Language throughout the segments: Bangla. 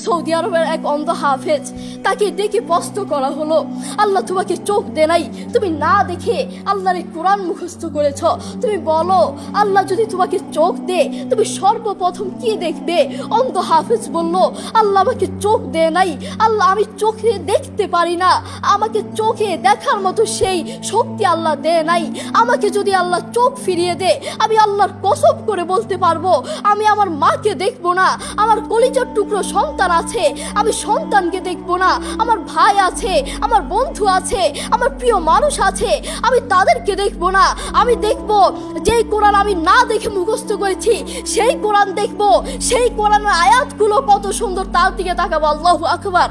সৌদি আরবের এক অন্ধ হাফেজ, তাকে ডেকে প্রশ্ন করা হলো, আল্লাহ তোমাকে চোখ দে নাই, তুমি না দেখে আল্লাহর কোরআন মুখস্থ করেছ, তুমি বলো আল্লাহ যদি তোমাকে চোখ দে তুমি সর্বপ্রথম কি দেখবে? অন্ধ হাফেজ বলল, আল্লাহ আমাকে চোখ দে নাই, আল্লাহ আমি চোখে দেখতে পারি না, আমাকে চোখে দেখার মতো সেই শক্তি আল্লাহ দে নাই। আমাকে যদি আল্লাহ চোখ ফিরিয়ে দে, আমি আল্লাহর কসম করে বলতে পারবো আমি আমার মাকে দেখবো না, আমার কলিজার টুকরো সন্তান আছে আমি সন্তানকে দেখবো না, আমার ভাই আছে, আমার বন্ধু আছে, আমার প্রিয় মানুষ আছে, আমি তাদেরকে দেখবো না। আমি দেখবো যেই কোরআন আমি না দেখে মুখস্থ করেছি সেই কোরআন দেখবো, সেই কোরআনের আয়াতগুলো কত সুন্দর তার দিকে তাকাবো। আল্লাহু আকবার।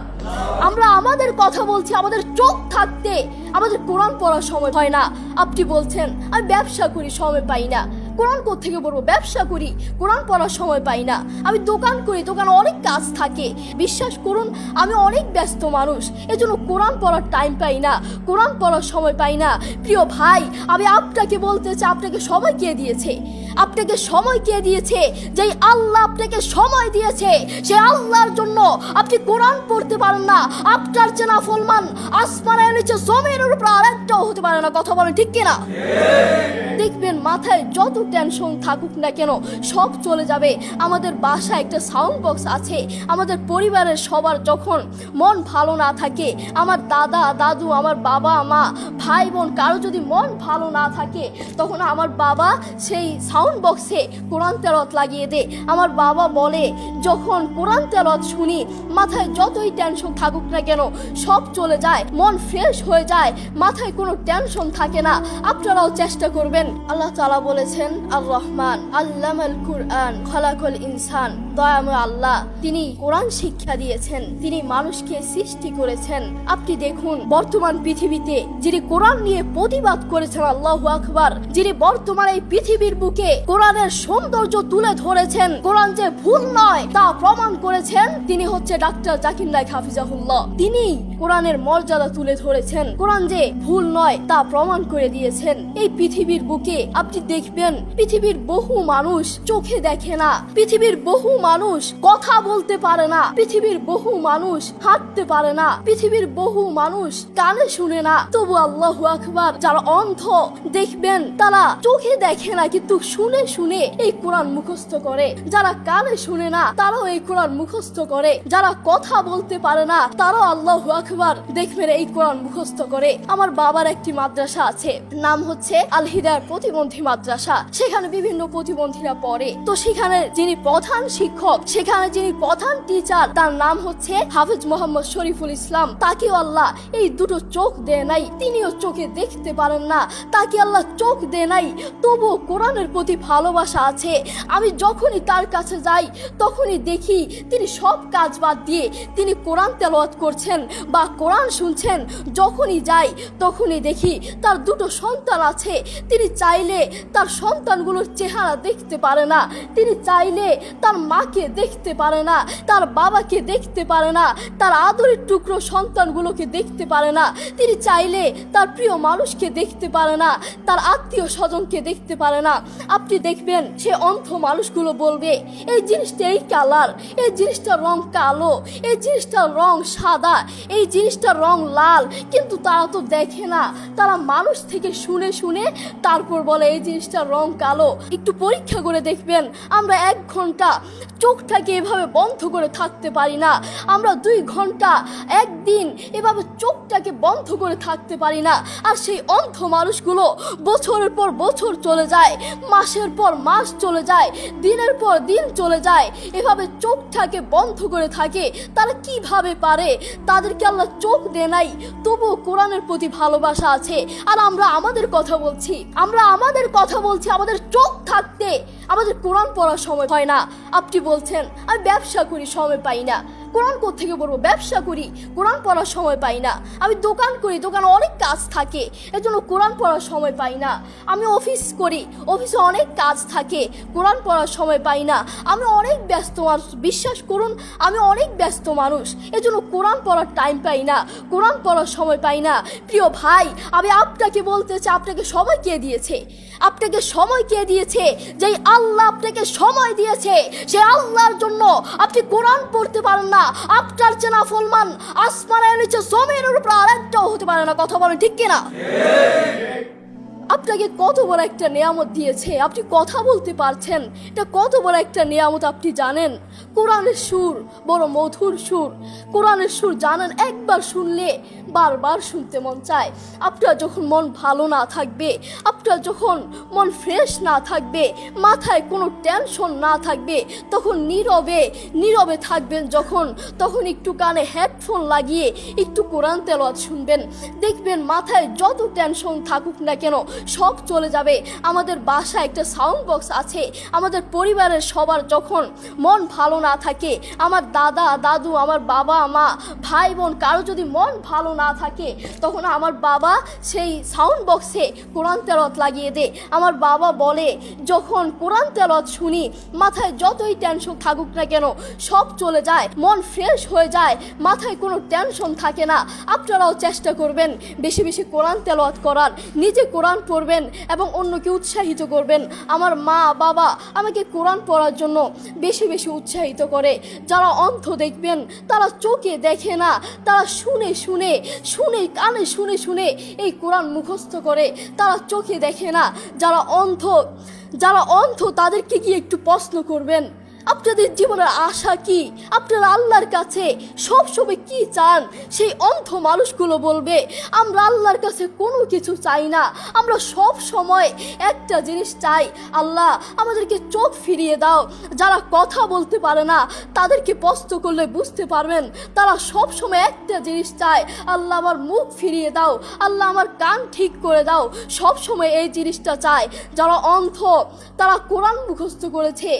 আমরা আমাদের কথা বলছি, আমাদের চোখ থাকতে আমাদের কোরআন পড়ার সময় হয় না। আপনি বলছেন আমি ব্যবসা করি, সময় পাই না, কোরআন কোত্থেকে পড়বো? ব্যবসা করি, কোরআন পড়ার সময় পাই না। আমি দোকান করি, দোকানে অনেক কাজ থাকে, বিশ্বাস করুন আমি অনেক ব্যস্ত মানুষ, এজন্য কোরআন পড়ার টাইম পাই না, কোরআন পড়ার সময় পাই না। প্রিয় ভাই, আমি আপনাকে বলতে চাই, আপনাকে সময় কে দিয়েছে? আপনাকে সময় কে দিয়েছে? যেই আল্লাহ আপনাকে সময় দিয়েছে সেই আল্লাহর জন্য আপনি কোরআন পড়তে পারেন না। আপনার চেনা ফলমান আসমানের নিচে জমিনের উপর আরেকটাও হতে পারে না। কথা বলেন ঠিক কিনা? দেখবেন মাথায় যত টেনশন থাকুক না কেন সব চলে যাবে। আমাদের বাসায় একটা সাউন্ড বক্স আছে, আমাদের পরিবারের সবার যখন মন ভালো না থাকে, আমার দাদা দাদু, আমার বাবা মা, ভাই বোন কারো যদি মন ভালো না থাকে, তখন আমার বাবা সেই সাউন্ড বক্সে কোরআন তেলাওয়াত লাগিয়ে দে। আমার বাবা বলে যখন কোরআন তেলাওয়াত শুনি মাথায় যতই টেনশন থাকুক না কেন সব চলে যায়, মন ফ্রেশ হয়ে যায়, মাথায় কোনো টেনশন থাকে না। আপনারাও চেষ্টা করবেন। আল্লাহ তাআলা বলেছেন আর রহমান আল্লামাল কুরআন খালাকাল ইনসান, দয়াময় আল্লাহ তিনি কোরআন শিক্ষা দিয়েছেন, তিনি মানুষকে সৃষ্টি করেছেন। আপনি দেখুন বর্তমান পৃথিবীতে যিনি কোরআন নিয়ে প্রতিবাদ করেছেন, আল্লাহু আকবার, যিনি বর্তমান এই পৃথিবীর বুকে কোরআনের সৌন্দর্য তুলে ধরেছেন, কোরআন যে ভুল নয় তা প্রমাণ করেছেন, তিনি হচ্ছে ডাক্তার জাকির নায়েক হাফিজাহুল্লাহ। তিনি কোরআনের মর্যাদা তুলে ধরেছেন, কোরআন যে ভুল নয় তা প্রমাণ করে দিয়েছেন। এই পৃথিবীর বুকে আপনি দেখবেন পৃথিবীর বহু মানুষ চোখে দেখে না, পৃথিবীর বহু মানুষ কথা বলতে পারে না, পৃথিবীর বহু মানুষ হাঁটতে পারে না, পৃথিবীর বহু মানুষ কানে শুনে না, তবু আল্লাহু আকবার যারা অন্ধ দেখবেন তারা চোখে দেখে না কিন্তু শুনে শুনে এই কোরআন মুখস্থ করে, যারা কানে শুনে না তারাও এই কোরআন মুখস্থ করে, যারা কথা বলতে পারে না তারাও আল্লাহু আকবার দেখবেন এই কোরআন মুখস্থ করে। আমার বাবার একটি মাদ্রাসা আছে, নাম হচ্ছে আল হিদায়াত প্রতিবন্ধী মাদ্রাসা, সেখানে বিভিন্ন প্রতিবন্ধীরা পড়ে। তো সেখানে যিনি প্রধান শিক্ষক, সেখানে যিনি প্রধান টিচার, তার নাম হচ্ছে হাফেজ মোহাম্মদ শরীফুল ইসলাম। তাকেও আল্লাহ এই দুটো চোখ দেয় নাই, তিনিও চোখে দেখতে পারেন না, তাকে আল্লাহ চোখ দেয় নাই, তবুও কোরআনের প্রতি ভালোবাসা আছে। আমি যখনই তার কাছে যাই তখনই দেখি তিনি সব কাজ বাদ দিয়ে তিনি কোরআন তেলাওয়াত করছেন বা কোরআন শুনছেন। যখনই যাই তখনই দেখি তার দুটো সন্তান আছে, তিনি চাইলে তার সন্তানগুলোর চেহারা দেখতে পারে না, তিনি চাইলে তার মাকে দেখতে পারে না, তার বাবাকে দেখতে পারে না, তার আদরের টুকরো সন্তানগুলোকে দেখতে পারে না, তিনি চাইলে তার প্রিয় মানুষকে দেখতে পারে না, তার আত্মীয় স্বজনকে দেখতে পারে না। আপনি দেখবেন সে অন্ধ মানুষগুলো বলবে এই জিনিসটা এই কালার, এই জিনিসটার রং কালো, এই জিনিসটার রং সাদা, এই জিনিসটার রং লাল, কিন্তু তারা তো দেখে না, তারা মানুষ থেকে শুনে শুনে তারপর বলে এই জিনিসটার রং কালো। একটু পরীক্ষা করে দেখবেন আমরা 1 ঘন্টা চোখটাকে এভাবে বন্ধ করে থাকতে পারি না, আমরা 2 ঘন্টা একদিন এভাবে চোখটাকে বন্ধ করে থাকতে পারি না। আর সেই অন্ধ মানুষগুলো বছরের পর বছর চলে যায়, মাসের পর মাস চলে যায়, দিনের পর দিন চলে যায়, এভাবে চোখটাকে বন্ধ করে থাকে। তারা কিভাবে পারে? তাদেরকে আল্লাহ চোখ দেয় নাই, তবুও কোরআনের প্রতি ভালোবাসা আছে। আর আমরা আমাদের কথা বলছি, আমাদের চোখ থাকতে আমাদের কোরআন পড়ার সময় হয় না। আপনি বলছেন আমি ব্যবসা করি, সময় পাই না, কোরআন কোত্থেকে পড়বো? ব্যবসা করি, কোরআন পড়ার সময় পাই না। আমি দোকান করি, দোকানে অনেক কাজ থাকে, এজন্য কোরআন পড়ার সময় পাই না। আমি অফিস করি, অফিসে অনেক কাজ থাকে, কোরআন পড়ার সময় পাই না। আমি অনেক ব্যস্ত মানুষ, বিশ্বাস করুন আমি অনেক ব্যস্ত মানুষ, এজন্য কোরআন পড়ার টাইম পাই না, কোরআন পড়ার সময় পাই না। প্রিয় ভাই, আমি আপনাকে বলতে চাই, আপনাকে সময় কে দিয়েছে? আপনাকে সময় কে দিয়েছে? যেই আল্লাহ আপনাকে সময় দিয়েছে সেই আল্লাহর জন্য আপনি কোরআন পড়তে পারেন না, আপনার চেনা ফলমান আসমানের নিচে জমিনের উপর আরেকটাও হতে পারে না। কথা বলেন ঠিক কিনা? আপনাকে কত বড় একটা নিয়ামত দিয়েছে, আপনি কথা বলতে পারছেন, এটা কত বড় একটা নিয়ামত আপনি জানেন? কোরআনের সুর বড় মধুর সুর, কোরআনের সুর জানেন, একবার শুনলে বারবার শুনতে মন চায়। আপনার যখন মন ভালো না থাকবে, আপনার যখন মন ফ্রেশ না থাকবে, মাথায় কোনো টেনশন না থাকবে, তখন নীরবে নীরবে থাকবেন যখন, তখন একটু কানে হেডফোন লাগিয়ে একটু কোরআন তেলাওয়াত শুনবেন, দেখবেন মাথায় যত টেনশন থাকুক না কেন সব চলে যাবে। আমাদের বাসায় একটা সাউন্ড বক্স আছে, আমাদের পরিবারের সবার যখন মন ভালো না থাকে, আমার দাদা দাদু, আমার বাবা মা, ভাই বোন, কারো যদি মন ভালো না থাকে, তখন আমার বাবা সেই সাউন্ড বক্সে কোরআন তেলাওয়াত লাগিয়ে দেয়। আমার বাবা বলে, যখন কোরআন তেলাওয়াত শুনি মাথায় যতই টেনশন থাকুক না কেন সব চলে যায়, মন ফ্রেশ হয়ে যায়, মাথায় কোনো টেনশন থাকে না। আপনারাও চেষ্টা করবেন বেশি বেশি কোরআন তেলাওয়াত করার, নিজে কোরআন পড়বেন এবং অন্যকে উৎসাহিত করবেন। আমার মা বাবা আমাকে কোরআন পড়ার জন্য বেশি বেশি উৎসাহিত করে। যারা অন্ধ দেখবেন, তারা চোখে দেখে না, তারা শুনে শুনে শুনে কানে শুনে শুনে এই কোরআন মুখস্থ করে, তারা চোখে দেখে না। যারা অন্ধ তাদেরকে গিয়ে একটু প্রশ্ন করবেন, আপনাদের জীবনের আশা কি, আপনারা আল্লাহর কাছে সবসময় কি চান? সেই অন্ধ মানুষগুলো বলবে, আমরা আল্লাহর কাছে কোনো কিছু চাই না, আমরা সব সময় একটা জিনিস চাই, আল্লাহ আমাদেরকে চোখ ফিরিয়ে দাও। যারা কথা বলতে পারে না তাদেরকে প্রশ্ন করলে বুঝতে পারবেন, তারা সব সময় একটা জিনিস চায়, আল্লাহ আমার মুখ ফিরিয়ে দাও, আল্লাহ আমার কান ঠিক করে দাও, সব সময় এই জিনিসটা চায়। যারা অন্ধ তারা কোরআন মুখস্থ করেছে।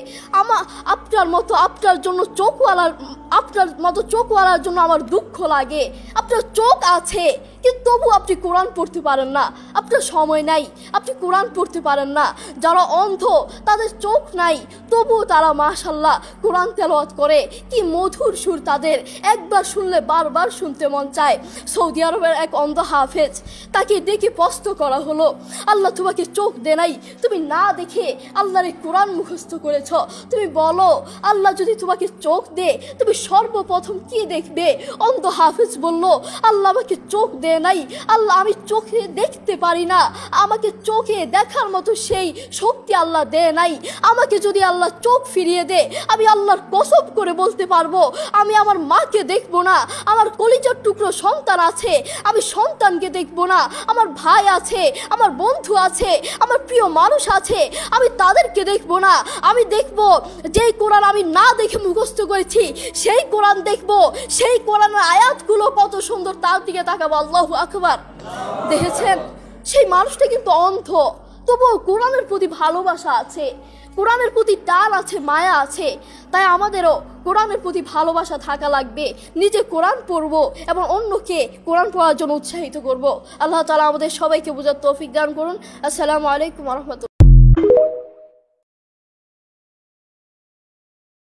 আপনার মতো চোখওয়ালার জন্য আমার দুঃখ লাগে। আপনার চোখ আছে কিন্তু তবু আপনি কোরআন পড়তে পারেন না, আপনার সময় নাই, আপনি কোরআন পড়তে পারেন না। যারা অন্ধ তাদের চোখ নাই তবুও তারা মাশাআল্লাহ কোরআন তেলাওয়াত করে, কি মধুর সুর তাদের, একবার শুনলে বারবার শুনতে মন চায়। সৌদি আরবের এক অন্ধ হাফেজ, তাকে ডেকে প্রশ্ন করা হলো, আল্লাহ তোমাকে চোখ দে নাই, তুমি না দেখে আল্লাহর কোরআন মুখস্থ করেছ, তুমি বলো আল্লাহ যদি তোমাকে চোখ দে তুমি সর্বপ্রথম কি দেখবে? অন্ধ হাফেজ বলল, আল্লাহ আমাকে চোখ দে নাই, আল্লাহ আমি চোখে দেখতে পারি না, আমাকে চোখে দেখার মতো সেই শক্তি আল্লাহ দে নাই। আমাকে যদি আল্লাহ চোখ ফিরিয়ে দে, আমি আল্লাহর কসম করে বলতে পারবো আমি আমার মাকে দেখবো না, আমার কলিজার টুকরো সন্তান আছে আমি সন্তানকে দেখবো না, আমার ভাই আছে, আমার বন্ধু আছে, আমার প্রিয় মানুষ আছে, আমি তাদেরকে দেখবো না। আমি দেখবো যেই কোরআন আমি না দেখে মুখস্থ করেছি সেই কোরআন দেখবো, সেই কোরআনের আয়াতগুলো কত সুন্দর, তার দিকে তাকাবো। আল্লাহু আকবার। দেখেছেন, সেই মানুষটা কিন্তু অন্ধ, তবুও কোরআনের প্রতি ভালোবাসা আছে, কোরআনের প্রতি টান আছে, মায়া আছে। তাই আমাদেরও কোরআনের প্রতি ভালোবাসা থাকা লাগবে, নিজে কোরআন পড়বো এবং অন্যকে কোরআন পড়ার জন্য উৎসাহিত করব। আল্লাহ তাআলা আমাদের সবাইকে বোঝার তৌফিক দান করুন। আসসালামু আলাইকুম ওয়া রাহমাতুল্লাহ।